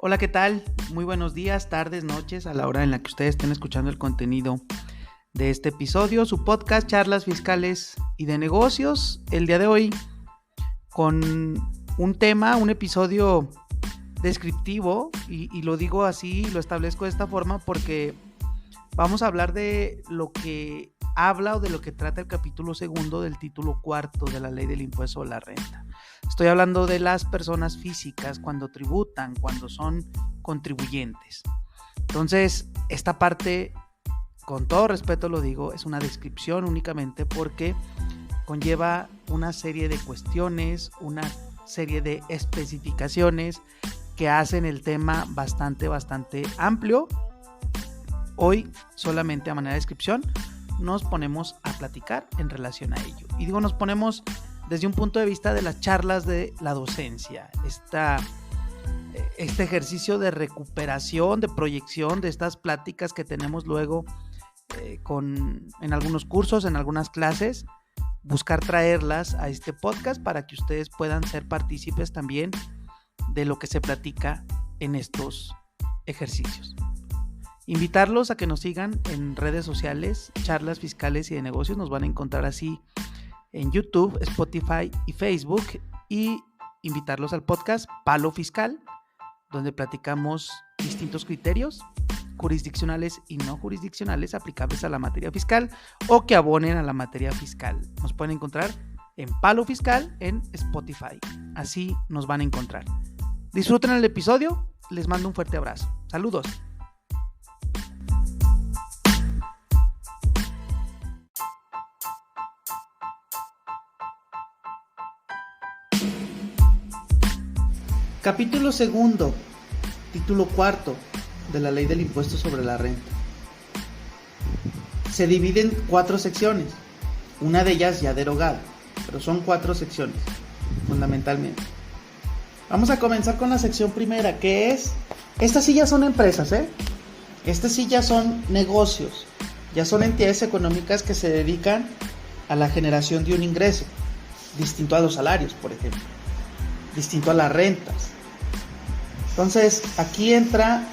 Hola, ¿qué tal? Muy buenos días, tardes, noches, a la hora en la que ustedes estén escuchando el contenido de este episodio, su podcast, charlas fiscales y de negocios. El día de hoy con un episodio descriptivo, y lo digo así, lo establezco de esta forma porque vamos a hablar de lo que habla o de lo que trata el capítulo segundo del título cuarto de la ley del impuesto a la renta. Estoy hablando de las personas físicas cuando tributan, cuando son contribuyentes. Entonces, esta parte, con todo respeto lo digo, es una descripción únicamente porque conlleva una serie de cuestiones, una serie de especificaciones que hacen el tema bastante amplio. Hoy, solamente a manera de descripción, nos ponemos a platicar en relación a ello. Y digo, nos ponemos desde un punto de vista de las charlas de la docencia, este ejercicio de recuperación, de proyección de estas pláticas que tenemos luego en algunos cursos, en algunas clases, buscar traerlas a este podcast para que ustedes puedan ser partícipes también de lo que se platica en estos ejercicios. Invitarlos a que nos sigan en redes sociales, charlas fiscales y de negocios. Nos van a encontrar así en YouTube, Spotify y Facebook. Y invitarlos al podcast Palo Fiscal, donde platicamos distintos criterios jurisdiccionales y no jurisdiccionales aplicables a la materia fiscal o que abonen a la materia fiscal. Nos pueden encontrar en Palo Fiscal en Spotify. Así nos van a encontrar. Disfruten el episodio. Les mando un fuerte abrazo. Saludos. Capítulo segundo, título cuarto de la ley del impuesto sobre la renta. Se divide en 4 secciones, una de ellas ya derogada, pero son 4 secciones, fundamentalmente. Vamos a comenzar con la sección primera, que es, estas sí ya son empresas, estas sí ya son negocios, ya son entidades económicas que se dedican a la generación de un ingreso, distinto a los salarios, por ejemplo, distinto a las rentas. Entonces, aquí entra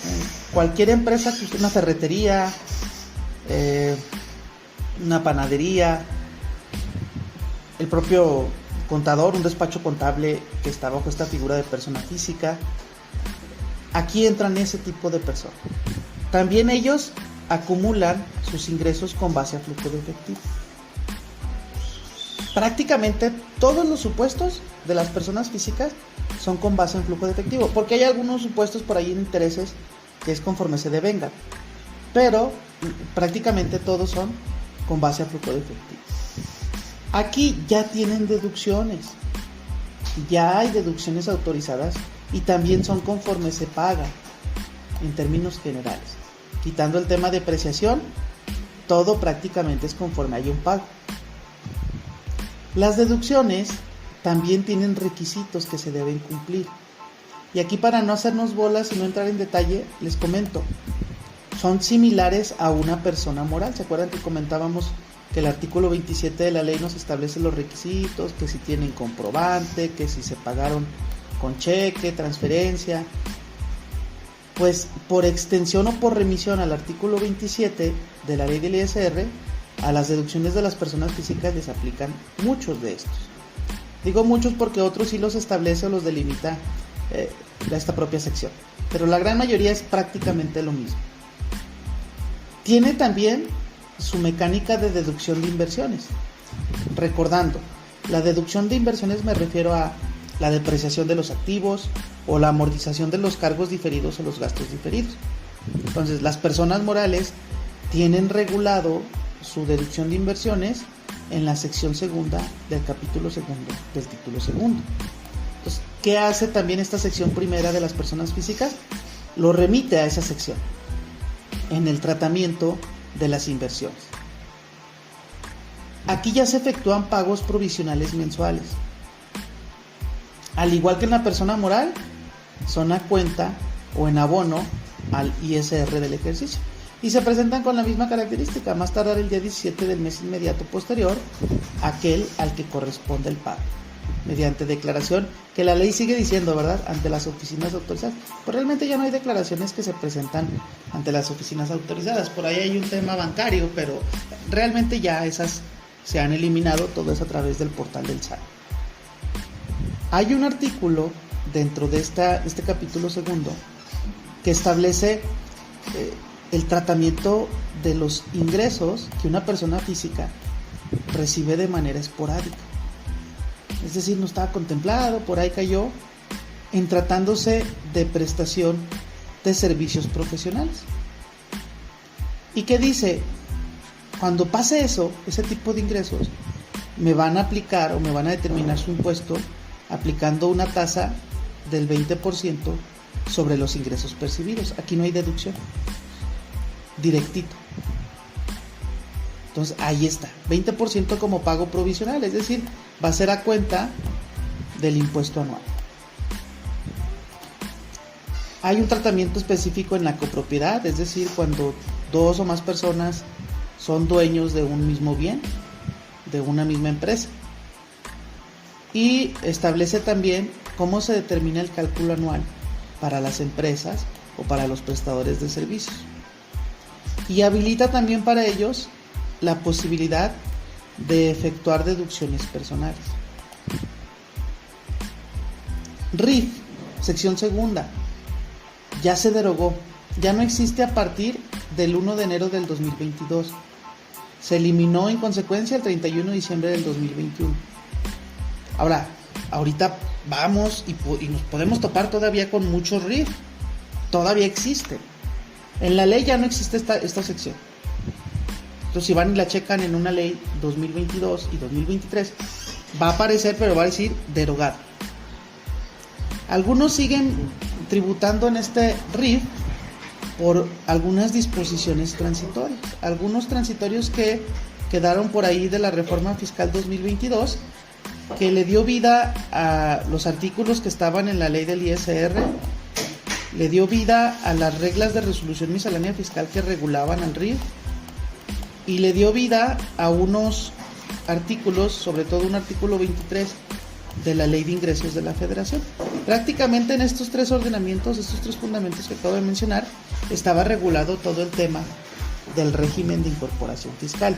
cualquier empresa, una ferretería, una panadería, el propio contador, un despacho contable que está bajo esta figura de persona física. Aquí entran ese tipo de personas. También ellos acumulan sus ingresos con base a flujo de efectivo. Prácticamente todos los supuestos de las personas físicas son con base en flujo de efectivo, porque hay algunos supuestos por ahí en intereses que es conforme se devengan, pero prácticamente todos son con base a flujo de efectivo. Aquí ya tienen deducciones, ya hay deducciones autorizadas y también son conforme se paga en términos generales. Quitando el tema de depreciación, todo prácticamente es conforme hay un pago. Las deducciones también tienen requisitos que se deben cumplir. Y aquí, para no hacernos bolas y no entrar en detalle, les comento. Son similares a una persona moral. ¿Se acuerdan que comentábamos que el artículo 27 de la ley nos establece los requisitos? Que si tienen comprobante, que si se pagaron con cheque, transferencia. Pues por extensión o por remisión al artículo 27 de la ley del ISR, a las deducciones de las personas físicas les aplican muchos de estos. Digo muchos porque otros sí los establece o los delimita esta propia sección, pero la gran mayoría es prácticamente lo mismo. Tiene también su mecánica de deducción de inversiones. Recordando, la deducción de inversiones me refiero a la depreciación de los activos o la amortización de los cargos diferidos o los gastos diferidos. Entonces, las personas morales tienen regulado su deducción de inversiones en la sección segunda del capítulo segundo del título segundo. Entonces, ¿qué hace también esta sección primera de las personas físicas? Lo remite a esa sección en el tratamiento de las inversiones. Aquí ya se efectúan pagos provisionales mensuales. Al igual que en la persona moral, son a cuenta o en abono al ISR del ejercicio. Y se presentan con la misma característica, más tardar el día 17 del mes inmediato posterior, aquel al que corresponde el pago. mediante declaración, que la ley sigue diciendo, ¿verdad?, ante las oficinas autorizadas. Pero realmente ya no hay declaraciones que se presentan ante las oficinas autorizadas. Por ahí hay un tema bancario, pero realmente ya esas se han eliminado, todo eso a través del portal del SAT. Hay un artículo dentro de este capítulo segundo que establece el tratamiento de los ingresos que una persona física recibe de manera esporádica. Es decir, no estaba contemplado, por ahí cayó, en tratándose de prestación de servicios profesionales. ¿Y qué dice? Cuando pase eso, ese tipo de ingresos, me van a aplicar o me van a determinar su impuesto aplicando una tasa del 20% sobre los ingresos percibidos. Aquí no hay deducción, directito. Entonces ahí está, 20% como pago provisional, es decir, va a ser a cuenta del impuesto anual. Hay un tratamiento específico en la copropiedad, es decir, cuando dos o más personas son dueños de un mismo bien, de una misma empresa. Y establece también cómo se determina el cálculo anual para las empresas o para los prestadores de servicios. Y habilita también para ellos la posibilidad de efectuar deducciones personales. RIF, sección segunda, ya se derogó, ya no existe a partir del 1 de enero del 2022. Se eliminó en consecuencia el 31 de diciembre del 2021. Ahora, ahorita vamos y nos podemos topar todavía con muchos RIF, todavía existe. En la ley ya no existe esta sección. Entonces, si van y la checan en una ley 2022 y 2023, va a aparecer, pero va a decir derogado. Algunos siguen tributando en este RIF por algunas disposiciones transitorias. Algunos transitorios que quedaron por ahí de la reforma fiscal 2022, que le dio vida a los artículos que estaban en la ley del ISR, le dio vida a las reglas de resolución miscelánea fiscal que regulaban al RIF, y le dio vida a unos artículos, sobre todo un artículo 23 de la Ley de Ingresos de la Federación. Prácticamente en estos tres ordenamientos, estos tres fundamentos que acabo de mencionar, estaba regulado todo el tema del régimen de incorporación fiscal,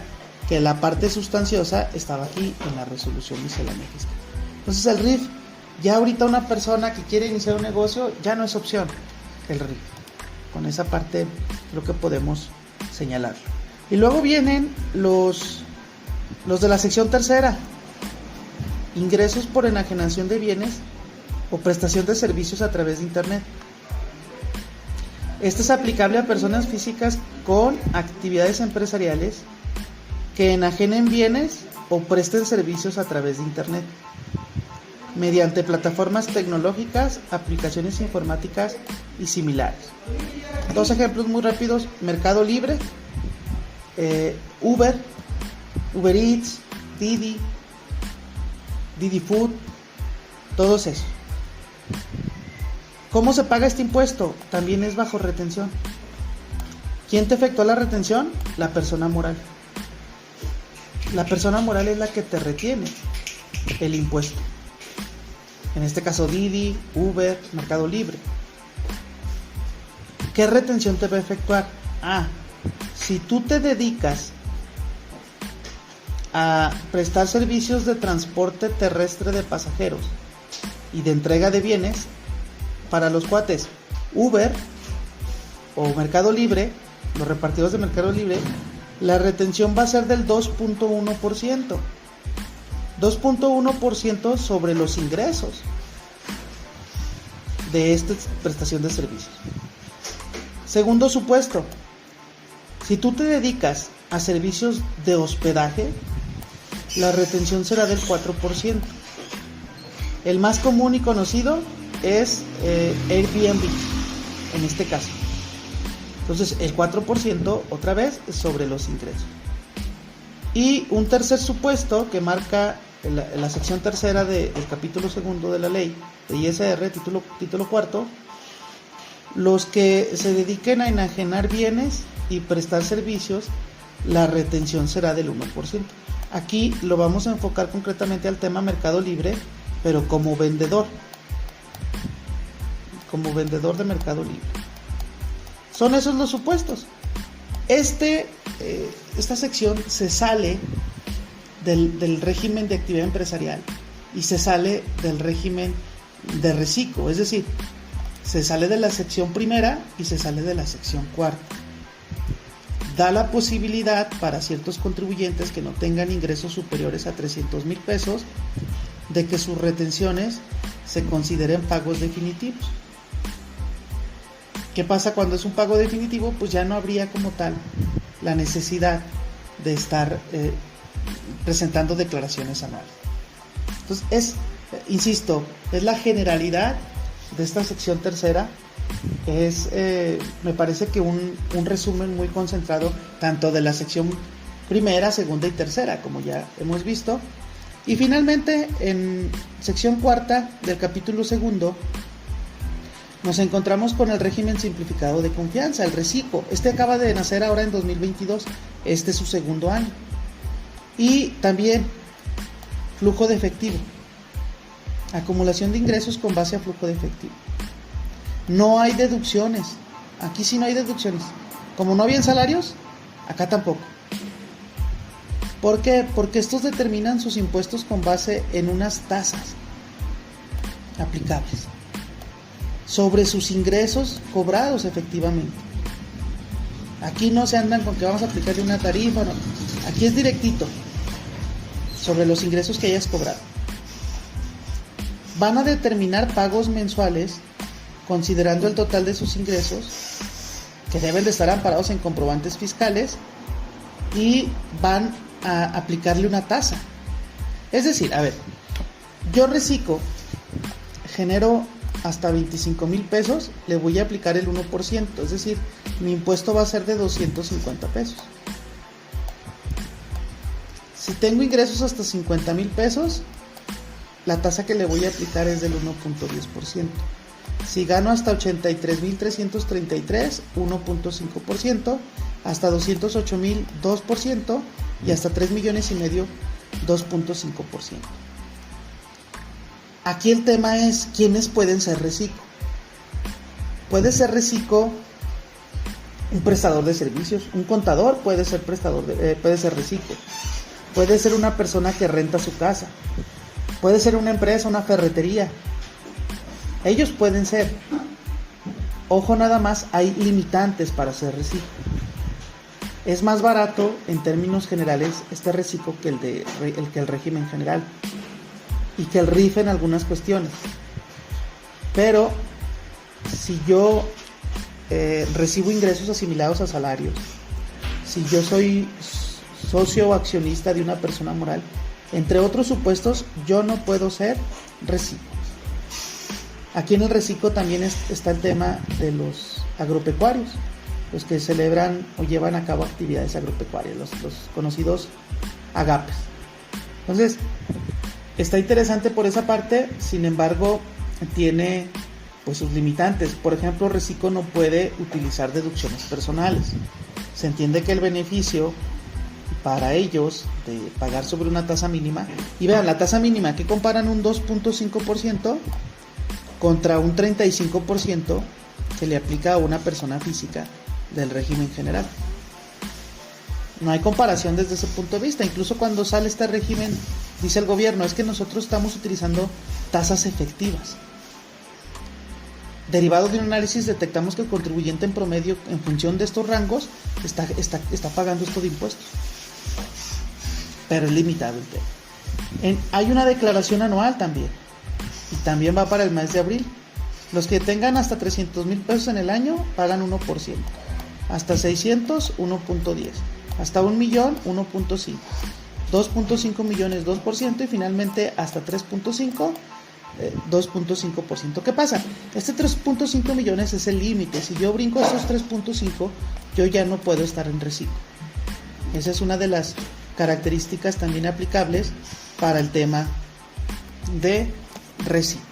que la parte sustanciosa estaba aquí en la resolución miscelánea fiscal. Entonces el RIF, ya ahorita una persona que quiere iniciar un negocio, ya no es opción el RIF. Con esa parte creo que podemos señalarlo. Y luego vienen los de la sección tercera, ingresos por enajenación de bienes o prestación de servicios a través de internet. Este es aplicable a personas físicas con actividades empresariales que enajenen bienes o presten servicios a través de internet mediante plataformas tecnológicas, aplicaciones informáticas y similares. Dos ejemplos muy rápidos: Mercado Libre, Uber Eats, Didi Food, todos esos. ¿Cómo se paga este impuesto? También es bajo retención. ¿Quién te efectuó la retención? La persona moral. La persona moral es la que te retiene el impuesto. En este caso Didi, Uber, Mercado Libre. ¿Qué retención te va a efectuar? Si tú te dedicas a prestar servicios de transporte terrestre de pasajeros y de entrega de bienes para los cuates Uber o Mercado Libre, los repartidores de Mercado Libre, la retención va a ser del 2.1%. 2.1% sobre los ingresos de esta prestación de servicios. Segundo supuesto: si tú te dedicas a servicios de hospedaje, la retención será del 4%. El más común y conocido es Airbnb, en este caso. Entonces, el 4% otra vez es sobre los ingresos. Y un tercer supuesto que marca la sección tercera del capítulo segundo de la ley de ISR, título cuarto: los que se dediquen a enajenar bienes y prestar servicios, la retención será del 1%. Aquí lo vamos a enfocar concretamente al tema Mercado Libre pero como vendedor de Mercado Libre. Son esos los supuestos. Esta sección se sale del régimen de actividad empresarial y se sale del régimen de reciclo, es decir, se sale de la sección primera y se sale de la sección cuarta. Da la posibilidad para ciertos contribuyentes que no tengan ingresos superiores a 300,000 pesos de que sus retenciones se consideren pagos definitivos. ¿Qué pasa cuando es un pago definitivo? Pues ya no habría como tal la necesidad de estar presentando declaraciones anuales. Entonces insisto, es la generalidad de esta sección tercera. Me parece que un resumen muy concentrado tanto de la sección primera, segunda y tercera, como ya hemos visto. Y finalmente, en sección cuarta del capítulo segundo, nos encontramos con el régimen simplificado de confianza, el RECICO. Acaba de nacer ahora en 2022, es su segundo año. Y también flujo de efectivo, acumulación de ingresos con base a flujo de efectivo. No hay deducciones, aquí sí no hay deducciones. Como no habían salarios, acá tampoco. ¿Por qué? Porque estos determinan sus impuestos con base en unas tasas aplicables sobre sus ingresos cobrados efectivamente. Aquí no se andan con que vamos a aplicarle una tarifa, no. Aquí es directito sobre los ingresos que hayas cobrado. Van a determinar pagos mensuales considerando el total de sus ingresos, que deben de estar amparados en comprobantes fiscales, y van a aplicarle una tasa. Es decir, a ver, yo reciclo, genero hasta 25,000 pesos, le voy a aplicar el 1%, es decir, mi impuesto va a ser de 250 pesos. Si tengo ingresos hasta 50,000 pesos, la tasa que le voy a aplicar es del 1.10%. Si gano hasta 83,333, 1.5%, hasta 208,000, 2%, y hasta 3,5 millones, 2.5%. Aquí el tema es quiénes pueden ser reciclo. Puede ser reciclo un prestador de servicios, un contador puede ser puede ser reciclo. Puede ser una persona que renta su casa. Puede ser una empresa, una ferretería. Ellos pueden ser. Ojo, nada más, hay limitantes para hacer reciclo. Es más barato en términos generales este reciclo que el régimen general, y que el RIF en algunas cuestiones. Pero si yo recibo ingresos asimilados a salarios, si yo soy socio o accionista de una persona moral, entre otros supuestos, yo no puedo ser reciclo. Aquí en el reciclo también está el tema de los agropecuarios, los que celebran o llevan a cabo actividades agropecuarias, los conocidos agapes. Entonces, está interesante por esa parte, sin embargo, tiene pues sus limitantes. Por ejemplo, reciclo no puede utilizar deducciones personales. Se entiende que el beneficio para ellos de pagar sobre una tasa mínima, y vean, la tasa mínima que comparan un 2.5% contra un 35% que le aplica a una persona física del régimen general. No hay comparación desde ese punto de vista. Incluso cuando sale este régimen, dice el gobierno, es que nosotros estamos utilizando tasas efectivas. Derivado de un análisis, detectamos que el contribuyente en promedio, en función de estos rangos, está pagando esto de impuestos. Pero es limitado el tema. Hay una declaración anual también, y también va para el mes de abril. Los que tengan hasta 300,000 pesos en el año pagan 1%, hasta 600, 1.10%, hasta 1 millón, 1.5%, 2.5 millones, 2%, y finalmente hasta 3.5, 2.5%. ¿Qué pasa? Este 3.5 millones es el límite. Si yo brinco esos 3.5, yo ya no puedo estar en reciclo. Esa es una de las características también aplicables para el tema de reciclo.